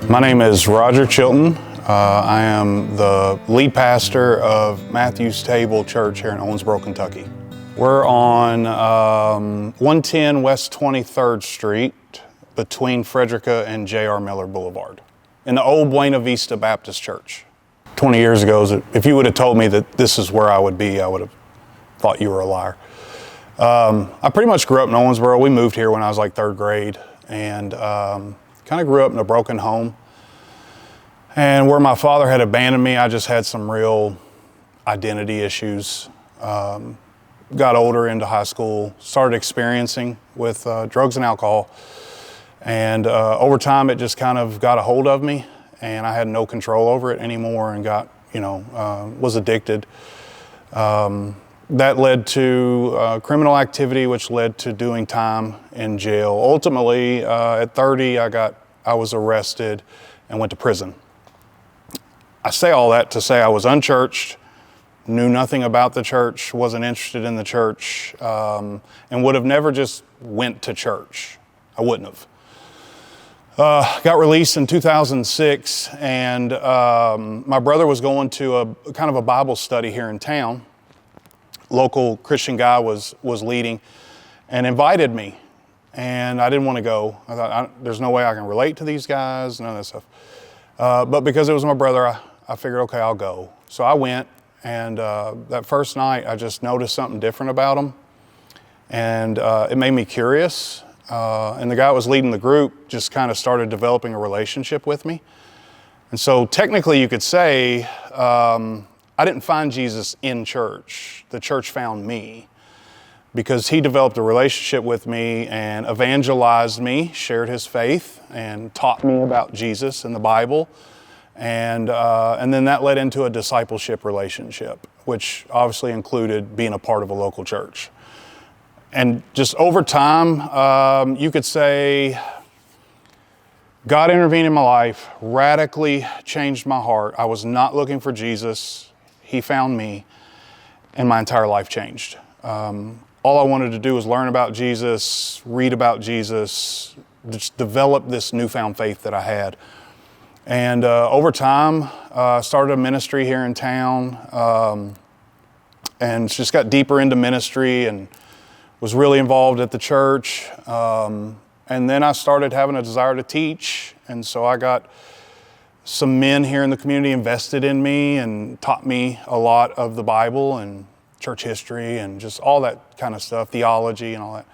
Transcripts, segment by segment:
My name is Roger Chilton. I am the lead pastor of Matthew's Table Church here in Owensboro, Kentucky. We're on 110 West 23rd Street between Frederica and J.R. Miller Boulevard in the old Buena Vista Baptist Church. 20 years ago, if you would have told me that this is where I would be, I would have thought you were a liar. I pretty much grew up in Owensboro. We moved here when I was like third grade, and kind of grew up in a broken home. And where my father had abandoned me, I just had some real identity issues. Got older into high school, started experiencing with drugs and alcohol. And over time, it just kind of got a hold of me, and I had no control over it anymore and got, was addicted. That led to criminal activity, which led to doing time in jail. Ultimately, at 30, I was arrested and went to prison. I say all that to say I was unchurched, knew nothing about the church, wasn't interested in the church, and would have never just went to church. I wouldn't have. Got released in 2006, and my brother was going to a kind of a Bible study here in town. Local Christian guy was leading and invited me, and I didn't want to go. I thought, there's no way I can relate to these guys, none of that stuff. But because it was my brother, I figured, okay, I'll go. So I went, and that first night, I just noticed something different about him, and it made me curious. And the guy that was leading the group just kind of started developing a relationship with me. And so technically you could say, I didn't find Jesus in church. The church found me, because he developed a relationship with me and evangelized me, shared his faith, and taught me about Jesus and the Bible. And then that led into a discipleship relationship, which obviously included being a part of a local church. And just over time, you could say God intervened in my life, radically changed my heart. I was not looking for Jesus. He found me, and my entire life changed. All I wanted to do was learn about Jesus, read about Jesus, just develop this newfound faith that I had. And over time, started a ministry here in town, and just got deeper into ministry and was really involved at the church. And then I started having a desire to teach, and so I got some men here in the community invested in me and taught me a lot of the Bible and church history and just all that kind of stuff, theology and all that.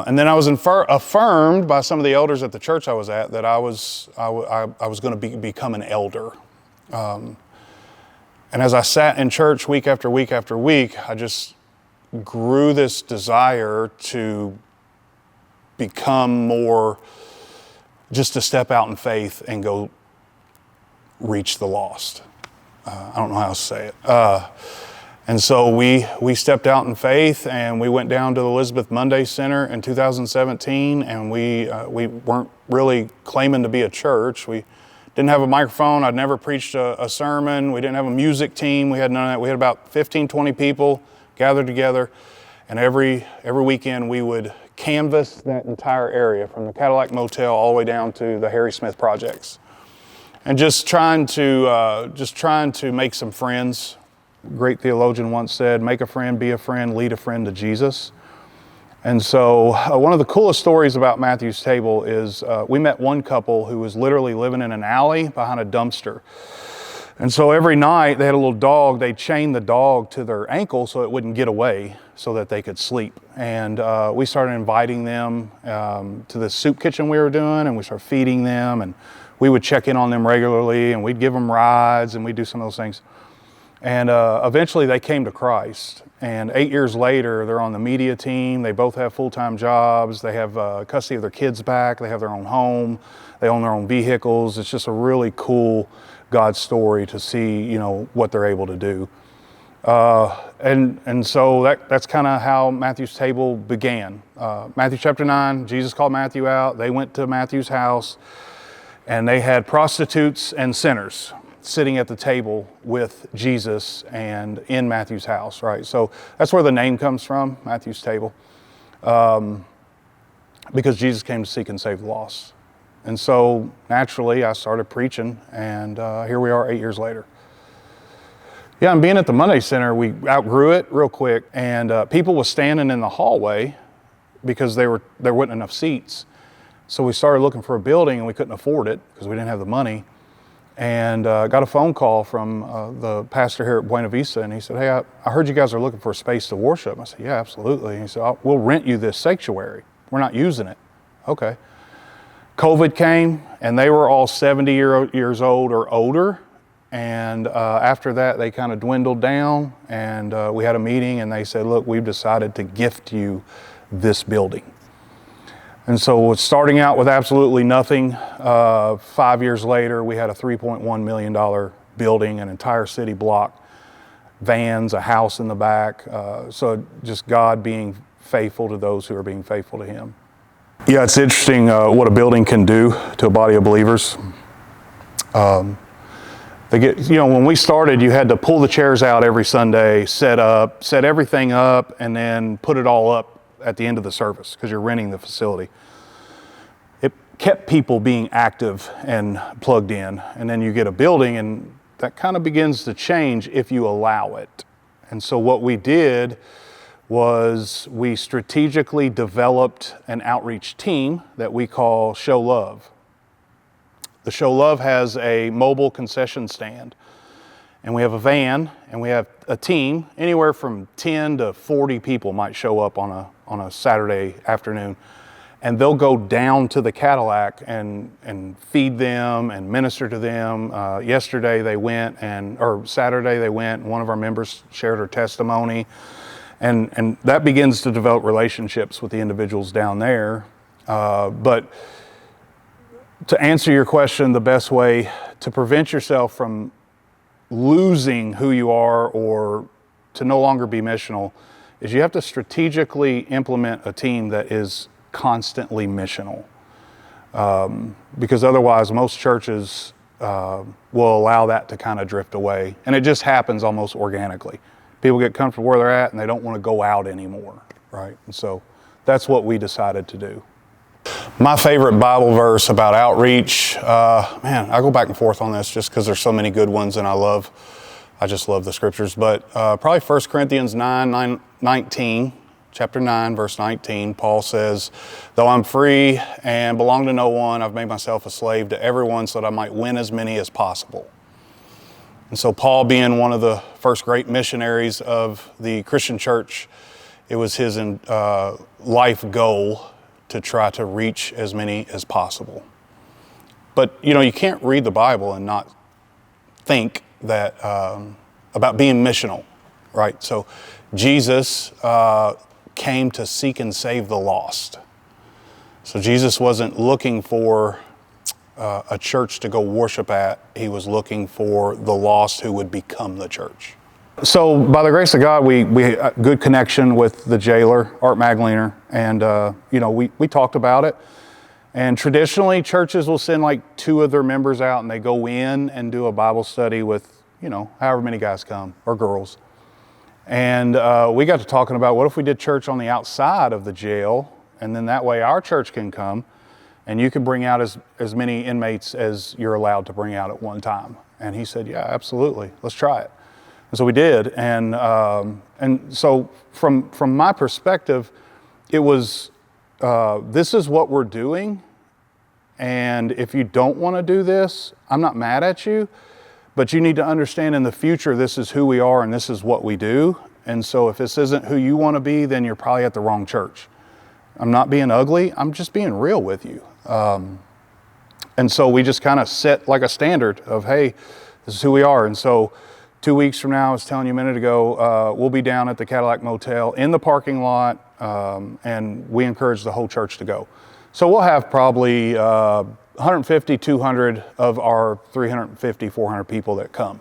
And then I was affirmed by some of the elders at the church I was at that I was going to become an elder. And as I sat in church week after week after week, I just grew this desire to become more, just to step out in faith and go reach the lost. I don't know how to say it. And so we stepped out in faith, and we went down to the Elizabeth Monday Center in 2017, and we weren't really claiming to be a church. We didn't have a microphone. I'd never preached a sermon. We didn't have a music team. We had none of that. We had about 15, 20 people gathered together, and every weekend we would canvass that entire area from the Cadillac Motel all the way down to the Harry Smith projects, and just trying to make some friends. A great theologian once said, "Make a friend, be a friend, lead a friend to Jesus." And so one of the coolest stories about Matthew's Table is we met one couple who was literally living in an alley behind a dumpster. And so every night they had a little dog. They chained the dog to their ankle so it wouldn't get away, so that they could sleep. And we started inviting them to the soup kitchen we were doing, and we started feeding them, and we would check in on them regularly, and we'd give them rides, and we'd do some of those things. And eventually they came to Christ. And 8 years later, they're on the media team. They both have full-time jobs. They have custody of their kids back. They have their own home. They own their own vehicles. It's just a really cool God story to see, what they're able to do. And so that's kind of how Matthew's Table began. Matthew chapter 9, Jesus called Matthew out. They went to Matthew's house, and they had prostitutes and sinners sitting at the table with Jesus and in Matthew's house, right? So that's where the name comes from, Matthew's Table, because Jesus came to seek and save the lost. And so naturally I started preaching, and here we are 8 years later. Yeah, and being at the Monday Center, we outgrew it real quick, and people was standing in the hallway because there wasn't enough seats. So we started looking for a building, and we couldn't afford it because we didn't have the money. And got a phone call from the pastor here at Buena Vista, and he said, hey, I heard you guys are looking for a space to worship. I said, yeah, absolutely. And he said, we'll rent you this sanctuary. We're not using it. Okay. COVID came, and they were all 70 years old or older. And after that, they kind of dwindled down, and we had a meeting, and they said, look, we've decided to gift you this building. And so starting out with absolutely nothing, 5 years later, we had a $3.1 million building, an entire city block, vans, a house in the back. So just God being faithful to those who are being faithful to Him. Yeah, it's interesting what a building can do to a body of believers. When we started, you had to pull the chairs out every Sunday, set everything up, and then put it all up at the end of the service because you're renting the facility. It kept people being active and plugged in. And then you get a building, and that kind of begins to change if you allow it. And so what we did was we strategically developed an outreach team that we call Show Love. The Show Love has a mobile concession stand, and we have a van, and we have a team. Anywhere from 10 to 40 people might show up on a Saturday afternoon, and they'll go down to the Cadillac and feed them and minister to them. Saturday they went, and one of our members shared her testimony, and that begins to develop relationships with the individuals down there. But to answer your question, the best way to prevent yourself from losing who you are or to no longer be missional is you have to strategically implement a team that is constantly missional. Because otherwise most churches will allow that to kind of drift away. And it just happens almost organically. People get comfortable where they're at and they don't want to go out anymore, right? And so that's what we decided to do. My favorite Bible verse about outreach, I go back and forth on this just because there's so many good ones, and I just love the scriptures, but probably 1 Corinthians 19, chapter 9, verse 19, Paul says, though I'm free and belong to no one, I've made myself a slave to everyone so that I might win as many as possible. And so Paul, being one of the first great missionaries of the Christian church, it was his life goal to try to reach as many as possible. But you can't read the Bible and not think that about being missional, right? So Jesus came to seek and save the lost. So Jesus wasn't looking for a church to go worship at. He was looking for the lost who would become the church. So by the grace of God, we had a good connection with the jailer, Art Magliner, and we talked about it. And traditionally, churches will send like 2 of their members out, and they go in and do a Bible study with, however many guys come, or girls. And we got to talking about, what if we did church on the outside of the jail, and then that way our church can come, and you can bring out as many inmates as you're allowed to bring out at one time. And he said, yeah, absolutely, let's try it. And so we did, and so from my perspective, it was, this is what we're doing, and if you don't want to do this, I'm not mad at you, but you need to understand in the future this is who we are and this is what we do, and so if this isn't who you want to be, then you're probably at the wrong church. I'm not being ugly, I'm just being real with you. And so we just kind of set like a standard of, hey, this is who we are, and so 2 weeks from now, I was telling you a minute ago, we'll be down at the Cadillac Motel in the parking lot, and we encourage the whole church to go. So we'll have probably 150, 200 of our 350, 400 people that come.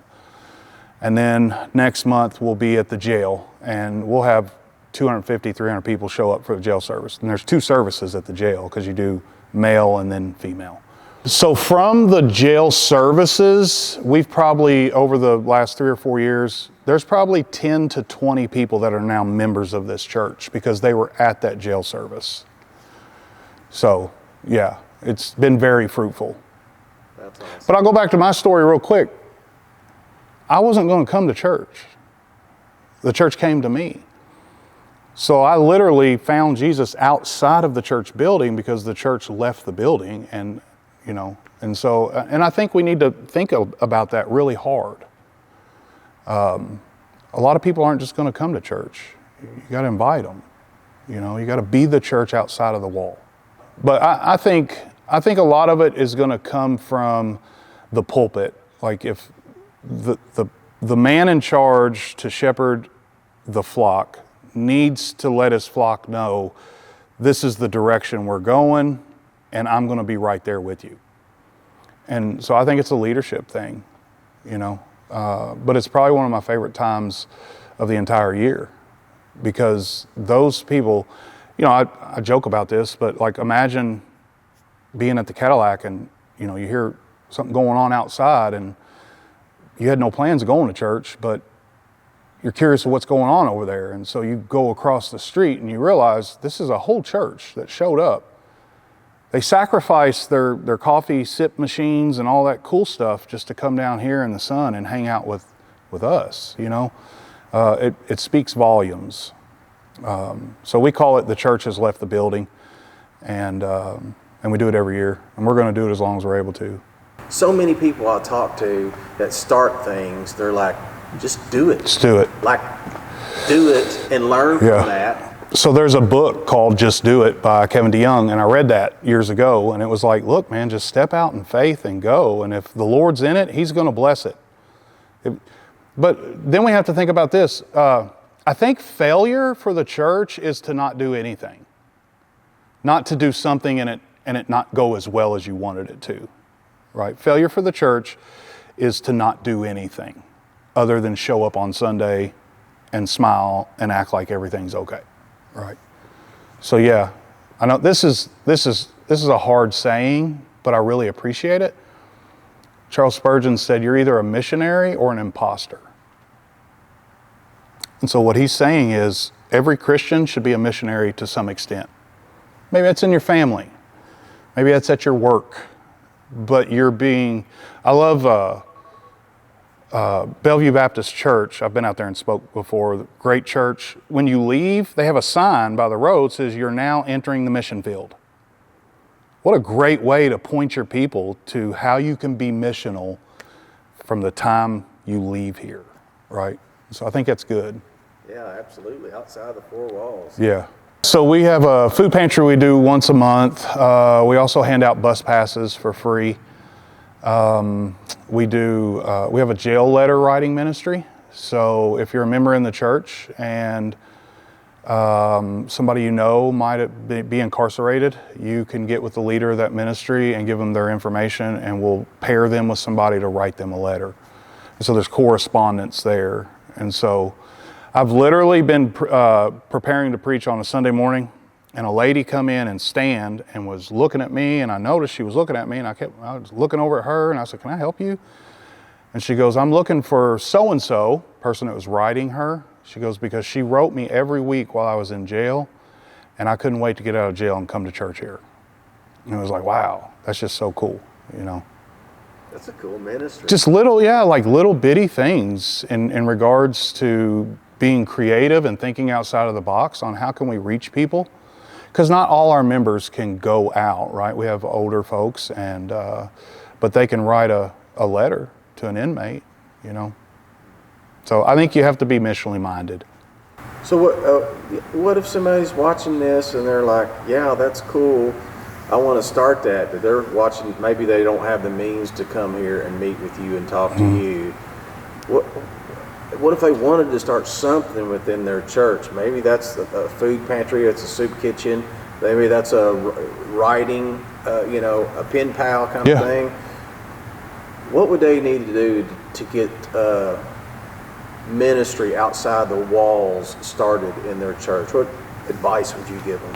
And then next month, we'll be at the jail, and we'll have 250, 300 people show up for the jail service. And there's 2 services at the jail because you do male and then female. So from the jail services, we've probably, over the last 3 or 4 years, there's probably 10 to 20 people that are now members of this church because they were at that jail service. So, yeah, It's been very fruitful. That's awesome. But I'll go back to my story real quick. I wasn't going to come to church. The church came to me. So I literally found Jesus outside of the church building because the church left the building, and and I think we need to think about that really hard. A lot of people aren't just going to come to church. You got to invite them. You got to be the church outside of the wall. But I think a lot of it is going to come from the pulpit. Like if the man in charge to shepherd the flock needs to let his flock know this is the direction we're going, and I'm going to be right there with you. And so I think it's a leadership thing, but it's probably one of my favorite times of the entire year, because those people, I joke about this, but like imagine being at the Cadillac and, you hear something going on outside and you had no plans of going to church, but you're curious of what's going on over there. And so you go across the street and you realize this is a whole church that showed up. They sacrificed their coffee sip machines and all that cool stuff just to come down here in the sun and hang out with us, It speaks volumes. So we call it the church has left the building, and we do it every year, and we're going to do it as long as we're able to. So many people I talk to that start things, they're like, just do it. Just do it. Like, do it and learn from that. So there's a book called Just Do It by Kevin DeYoung, and I read that years ago, and it was like, look, man, just step out in faith and go, and if the Lord's in it, He's going to bless it. But then we have to think about this. I think failure for the church is to not do anything. Not to do something and it not go as well as you wanted it to, right? Failure for the church is to not do anything other than show up on Sunday and smile and act like everything's okay, right? So yeah, I know this is a hard saying, but I really appreciate it. Charles Spurgeon said, you're either a missionary or an imposter. And so what he's saying is every Christian should be a missionary to some extent. Maybe that's in your family. Maybe that's at your work. But I love Bellevue Baptist Church. I've been out there and spoke before. Great church. When you leave, they have a sign by the road that says you're now entering the mission field. What a great way to point your people to how you can be missional from the time you leave here, right? So I think that's good. Yeah, absolutely. Outside the four walls. Yeah. So we have a food pantry we do once a month. We also hand out bus passes for free. We have a jail letter writing ministry. So if you're a member in the church and somebody might be incarcerated, you can get with the leader of that ministry and give them their information, and we'll pair them with somebody to write them a letter. And so there's correspondence there. And so I've literally been preparing to preach on a Sunday morning, and a lady come in and stand and was looking at me, and I noticed she was looking at me, and I was looking over at her, and I said, can I help you? And she goes, I'm looking for so-and-so, person that was writing her. She goes, because she wrote me every week while I was in jail, and I couldn't wait to get out of jail and come to church here. And it was like, wow, that's just so cool, That's a cool ministry. Just little bitty things in regards to being creative and thinking outside of the box on how can we reach people. Because not all our members can go out, right? We have older folks, but they can write a letter to an inmate, So I think you have to be missionally minded. So what if somebody's watching this and they're like, yeah, that's cool, I want to start that, but they're watching, maybe they don't have the means to come here and meet with you and talk to you. What if they wanted to start something within their church? Maybe that's a food pantry, it's a soup kitchen, maybe that's a writing, a pen pal kind of thing. What would they need to do to get ministry outside the walls started in their church? What advice would you give them?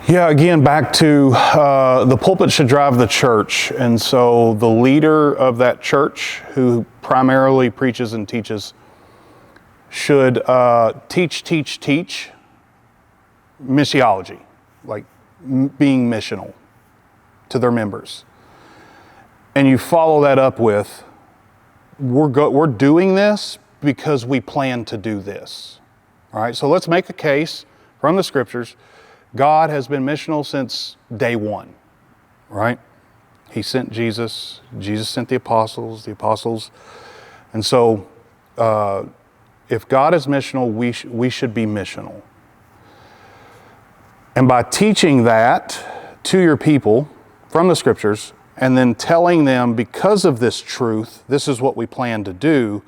Yeah, again, back to the pulpit should drive the church. And so the leader of that church, who primarily preaches and teaches, should teach missiology, like being missional. to their members. And you follow that up with, we're doing this because we plan to do this. All right, so let's make a case from the scriptures. God has been missional since day one, right? He sent Jesus. Jesus sent the apostles. And so if God is missional, we should be missional. And by teaching that to your people from the scriptures, and then telling them, because of this truth, this is what we plan to do,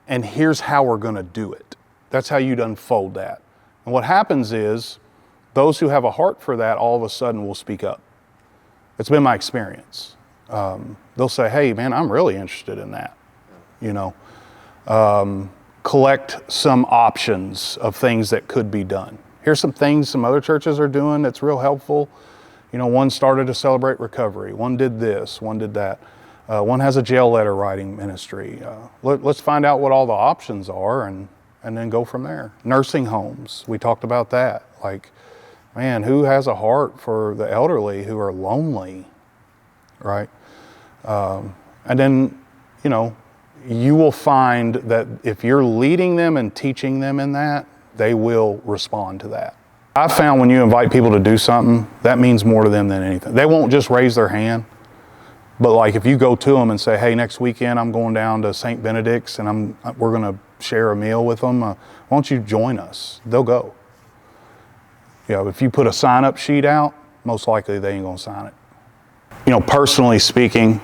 and here's how we're going to do it. That's how you'd unfold that. And what happens is, those who have a heart for that all of a sudden will speak up. It's been my experience. They'll say, hey, man, I'm really interested in that. Collect some options of things that could be done. Here's some things some other churches are doing that's real helpful. One started to celebrate recovery. One did this, one did that. One has a jail letter writing ministry. Let's find out what all the options are and then go from there. Nursing homes, we talked about that. Like, man, who has a heart for the elderly who are lonely, right? And then, you will find that if you're leading them and teaching them in that, they will respond to that. I've found when you invite people to do something, that means more to them than anything. They won't just raise their hand, but like if you go to them and say, hey, next weekend I'm going down to St. Benedict's and we're going to share a meal with them, why don't you join us? They'll go. If you put a sign-up sheet out, most likely they ain't going to sign it. Personally speaking,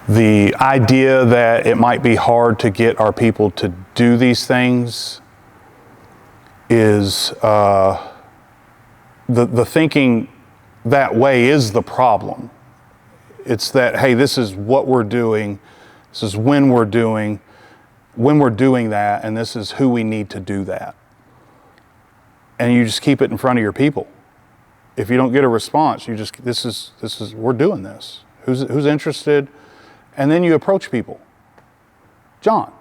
the idea that it might be hard to get our people to do these things is the thinking that way is the problem. It's that, hey, this is what we're doing, this is when we're doing that, and this is who we need to do that. And you just keep it in front of your people. If you don't get a response, this is we're doing this. Who's interested? And then you approach people. John,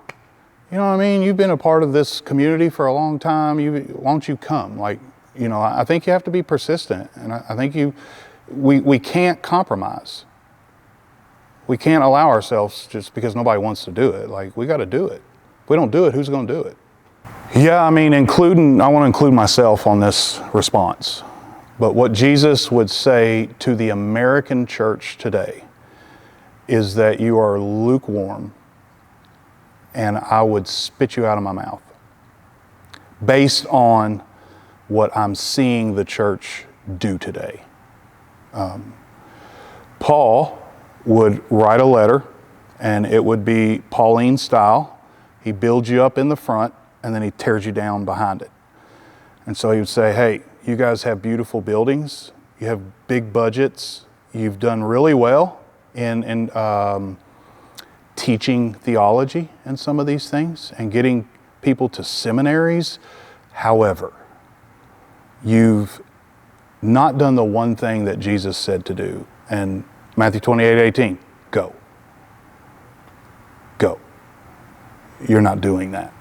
you know what I mean? You've been a part of this community for a long time. Why don't you come? I think you have to be persistent. And I think we can't compromise. We can't allow ourselves just because nobody wants to do it. We got to do it. If we don't do it, who's going to do it? Yeah, I want to include myself on this response. But what Jesus would say to the American church today is that you are lukewarm and I would spit you out of my mouth based on what I'm seeing the church do today. Paul would write a letter and it would be Pauline style. He builds you up in the front and then he tears you down behind it. And so he would say, hey, you guys have beautiful buildings, you have big budgets, you've done really well in teaching theology and some of these things and getting people to seminaries. However, you've not done the one thing that Jesus said to do. And Matthew 28:18, go. Go. You're not doing that.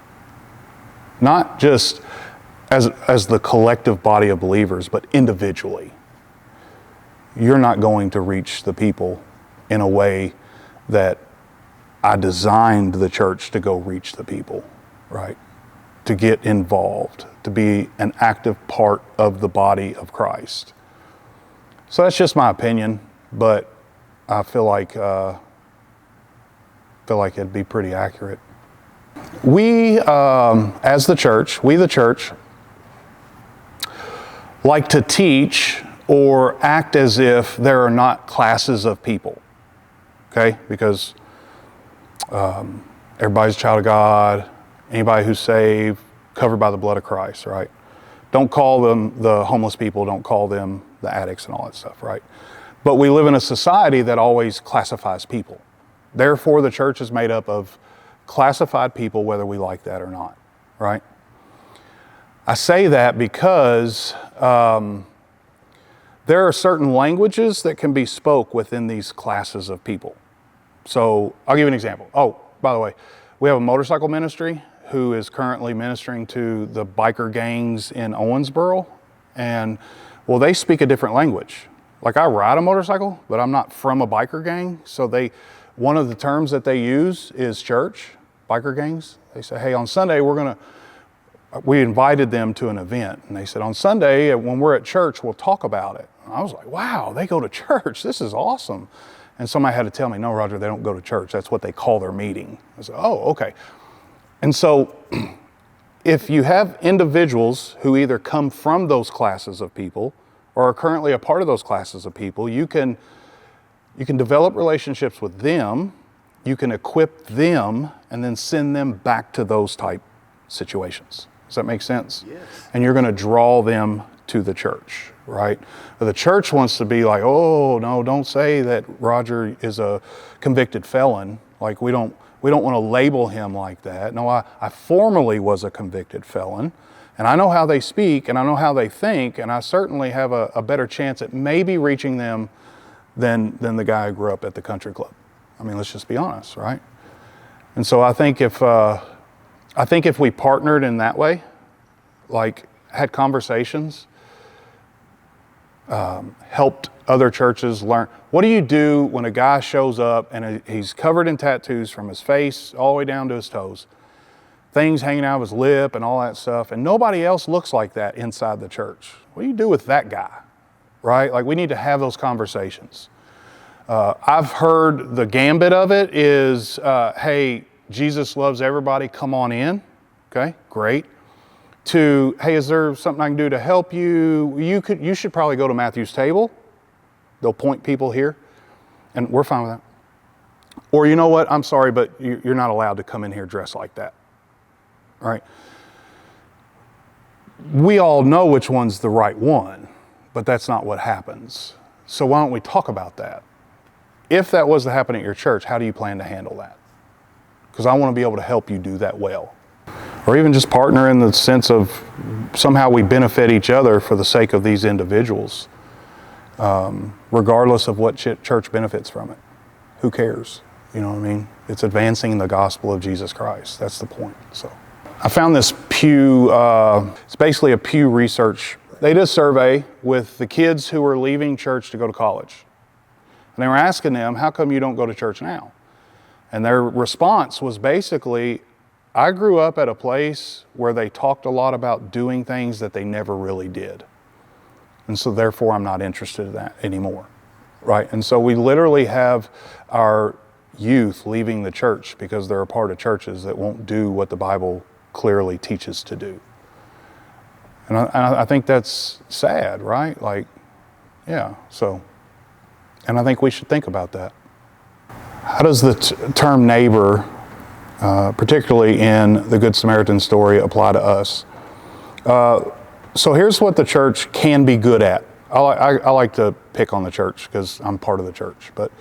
Not just as the collective body of believers, but individually. You're not going to reach the people in a way that I designed the church to go reach the people, right? To get involved, to be an active part of the body of Christ. So that's just my opinion, but I feel like it'd be pretty accurate. We, as the church, like to teach or act as if there are not classes of people, okay? Because everybody's a child of God, anybody who's saved, covered by the blood of Christ, right? Don't call them the homeless people, don't call them the addicts and all that stuff, right? But we live in a society that always classifies people. Therefore, the church is made up of classified people, whether we like that or not, right? I say that because there are certain languages that can be spoke within these classes of people. So I'll give you an example. Oh, by the way, we have a motorcycle ministry who is currently ministering to the biker gangs in Owensboro. And, well, they speak a different language. Like I ride a motorcycle, but I'm not from a biker gang. So one of the terms that they use is church, biker gangs. They say, hey, on Sunday, we invited them to an event. And they said, on Sunday, when we're at church, we'll talk about it. And I was like, wow, they go to church. This is awesome. And somebody had to tell me, no, Roger, they don't go to church. That's what they call their meeting. I said, oh, okay. And so if you have individuals who either come from those classes of people or are currently a part of those classes of people, you can develop relationships with them, you can equip them, and then send them back to those type situations. Does that make sense? Yes. And you're going to draw them to the church, right? The church wants to be like, oh, no, don't say that Roger is a convicted felon. Like we don't want to label him like that. No, I formerly was a convicted felon. And I know how they speak, and I know how they think, and I certainly have a better chance at maybe reaching them than the guy who grew up at the country club. I mean, let's just be honest, right? And so I think if we partnered in that way, like had conversations, helped other churches learn. What do you do when a guy shows up and he's covered in tattoos from his face all the way down to his toes? Things hanging out of his lip and all that stuff, and nobody else looks like that inside the church. What do you do with that guy, right? Like we need to have those conversations. I've heard the gambit of it is, hey, Jesus loves everybody, come on in. Okay, great. To, hey, is there something I can do to help you? You should probably go to Matthew's table. They'll point people here, and we're fine with that. Or you know what, I'm sorry, but you're not allowed to come in here dressed like that. Right? We all know which one's the right one, but that's not what happens. So why don't we talk about that? If that was to happen at your church, how do you plan to handle that? Because I want to be able to help you do that well. Or even just partner in the sense of somehow we benefit each other for the sake of these individuals, regardless of what church benefits from it. Who cares? You know what I mean? It's advancing the gospel of Jesus Christ. That's the point. So I found this Pew, it's basically a Pew Research. They did a survey with the kids who were leaving church to go to college. And they were asking them, how come you don't go to church now? And their response was basically, I grew up at a place where they talked a lot about doing things that they never really did. And so therefore I'm not interested in that anymore, right? And so we literally have our youth leaving the church because they're a part of churches that won't do what the Bible clearly teaches to do. And I think that's sad, right? Like, yeah, so, and I think we should think about that. How does the term neighbor, particularly in the Good Samaritan story, apply to us? So here's what the church can be good at. I like to pick on the church because I'm part of the church, but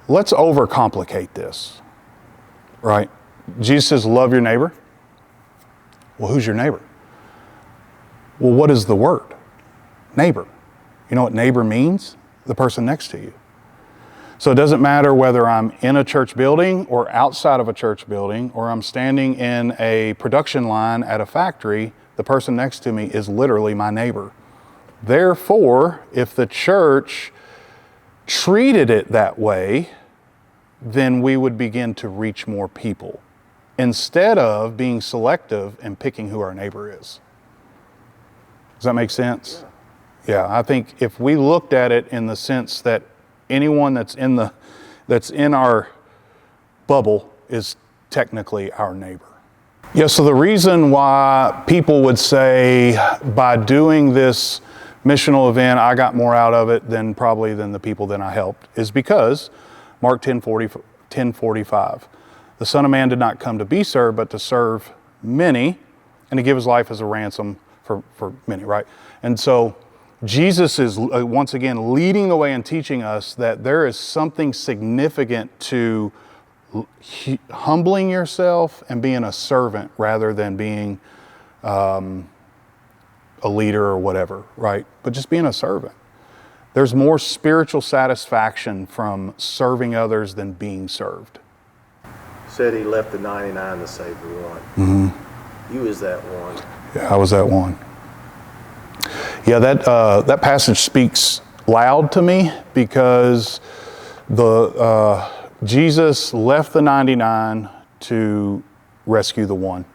let's overcomplicate this, right? Jesus says, love your neighbor. Well, who's your neighbor? Well, what is the word? Neighbor. You know what neighbor means? The person next to you. So it doesn't matter whether I'm in a church building or outside of a church building, or I'm standing in a production line at a factory, the person next to me is literally my neighbor. Therefore, if the church treated it that way, then we would begin to reach more people instead of being selective and picking who our neighbor is. Does that make sense? Yeah, I think if we looked at it in the sense that anyone that's in our bubble is technically our neighbor. Yeah, so the reason why people would say by doing this missional event, I got more out of it than the people that I helped, is because Mark 10:45, the Son of Man did not come to be served, but to serve many and to give his life as a ransom for many, right? And so Jesus is once again leading the way and teaching us that there is something significant to humbling yourself and being a servant rather than being a leader or whatever, right? But just being a servant. There's more spiritual satisfaction from serving others than being served. Said he left the 99 to save the one. Mm-hmm. You was that one. Yeah, I was that one. Yeah, that passage speaks loud to me because Jesus left the 99 to rescue the one.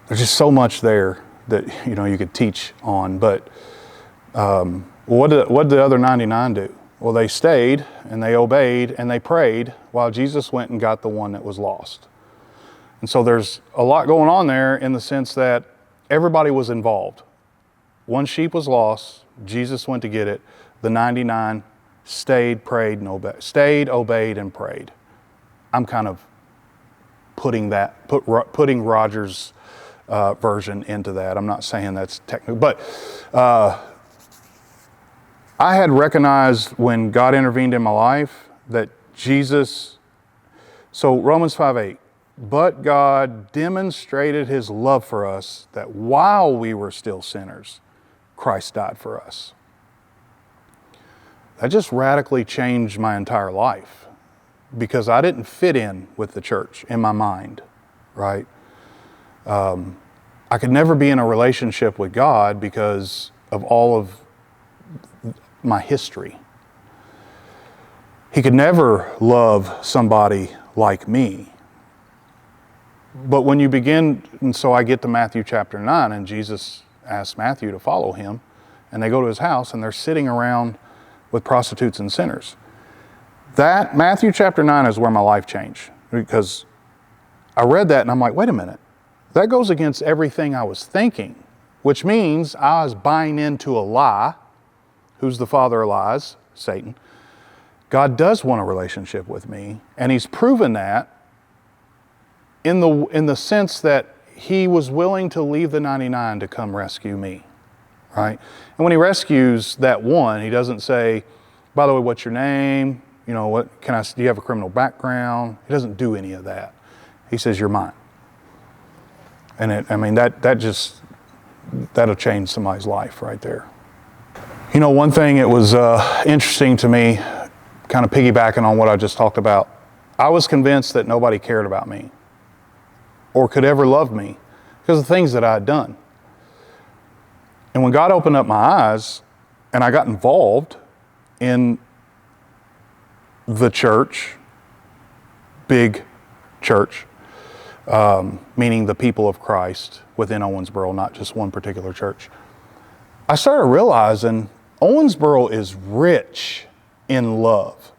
There's just so much there that you could teach on. But what did the other 99 do? Well, they stayed and they obeyed and they prayed while Jesus went and got the one that was lost. And so there's a lot going on there in the sense that everybody was involved. One sheep was lost. Jesus went to get it. The 99 stayed, prayed, and obeyed. Stayed, obeyed, and prayed. I'm kind of putting Roger's version into that. I'm not saying that's technical, but I had recognized when God intervened in my life that Jesus. So Romans 5:8. But God demonstrated His love for us that while we were still sinners, Christ died for us. That just radically changed my entire life because I didn't fit in with the church in my mind, right? I could never be in a relationship with God because of all of my history. He could never love somebody like me. But when you begin, and so I get to Matthew chapter 9, and Jesus asks Matthew to follow him, and they go to his house, and they're sitting around with prostitutes and sinners. That, Matthew chapter 9 is where my life changed, because I read that and I'm like, wait a minute, that goes against everything I was thinking, which means I was buying into a lie. Who's the father of lies? Satan. God does want a relationship with me, and He's proven that in the sense that He was willing to leave the 99 to come rescue me, right? And when He rescues that one, He doesn't say, by the way, what's your name? Do you have a criminal background? He doesn't do any of that. He says, you're mine. And that'll change somebody's life right there. One thing that was interesting to me, kind of piggybacking on what I just talked about, I was convinced that nobody cared about me or could ever love me because of the things that I had done. And when God opened up my eyes and I got involved in the church, big church, meaning the people of Christ within Owensboro, not just one particular church, I started realizing Owensboro is rich in love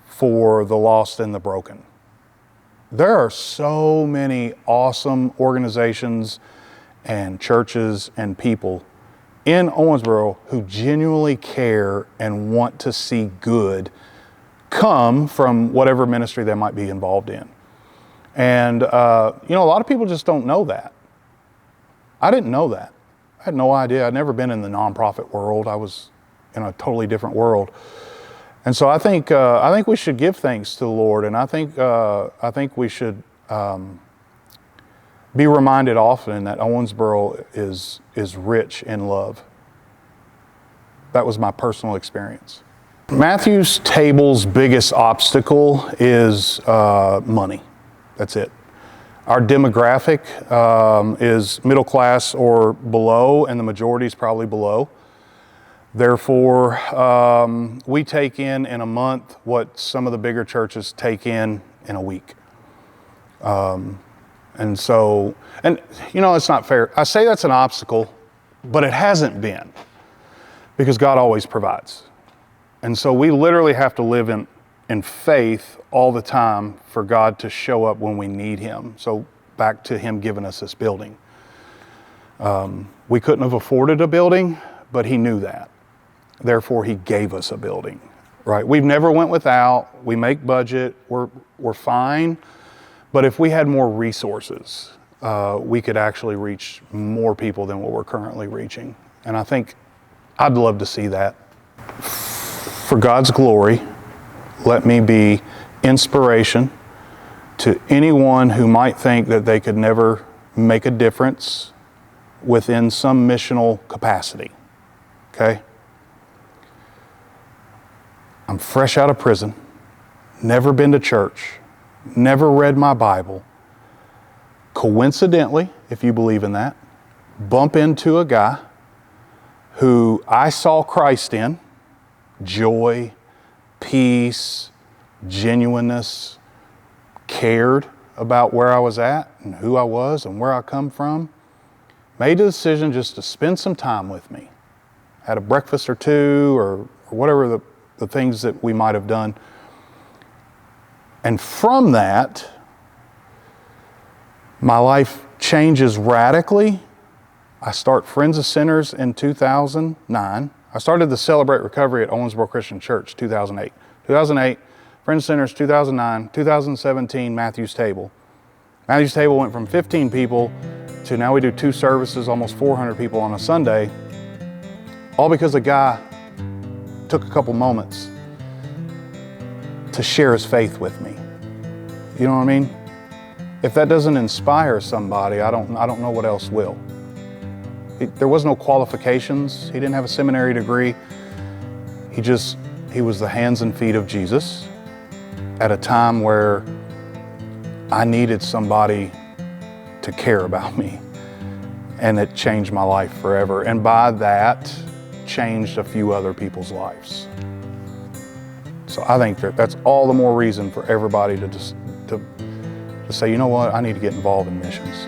for the lost and the broken. There are so many awesome organizations and churches and people in Owensboro who genuinely care and want to see good come from whatever ministry they might be involved in. And, a lot of people just don't know that. I didn't know that. I had no idea. I'd never been in the nonprofit world. I was in a totally different world. And so I think we should give thanks to the Lord, and I think we should be reminded often that Owensboro is rich in love. That was my personal experience. Matthew's table's biggest obstacle is money. That's it. Our demographic is middle class or below, and the majority is probably below. Therefore, we take in a month what some of the bigger churches take in a week. And it's not fair. I say that's an obstacle, but it hasn't been, because God always provides. And so we literally have to live in faith all the time for God to show up when we need Him. So back to Him giving us this building. We couldn't have afforded a building, but He knew that. Therefore, He gave us a building, right? We've never went without. We make budget. We're fine. But if we had more resources, we could actually reach more people than what we're currently reaching. And I think I'd love to see that. For God's glory, let me be inspiration to anyone who might think that they could never make a difference within some missional capacity. Okay? I'm fresh out of prison, never been to church, never read my Bible. Coincidentally, if you believe in that, bump into a guy who I saw Christ in, joy, peace, genuineness, cared about where I was at and who I was and where I come from, made a decision just to spend some time with me. Had a breakfast or two or whatever the things that we might have done. And from that, my life changes radically. I start Friends of Sinners in 2009. I started the Celebrate Recovery at Owensboro Christian Church, 2008. 2008, Friends of Sinners, 2009, 2017, Matthew's Table. Matthew's Table went from 15 people to now we do 2 services, almost 400 people on a Sunday, all because a guy took a couple moments to share his faith with me. You know what I mean? If that doesn't inspire somebody, I don't know what else will. There was no qualifications. He didn't have a seminary degree. He was the hands and feet of Jesus at a time where I needed somebody to care about me. And it changed my life forever. And by that, changed a few other people's lives. So I think that's all the more reason for everybody to say, you know what, I need to get involved in missions.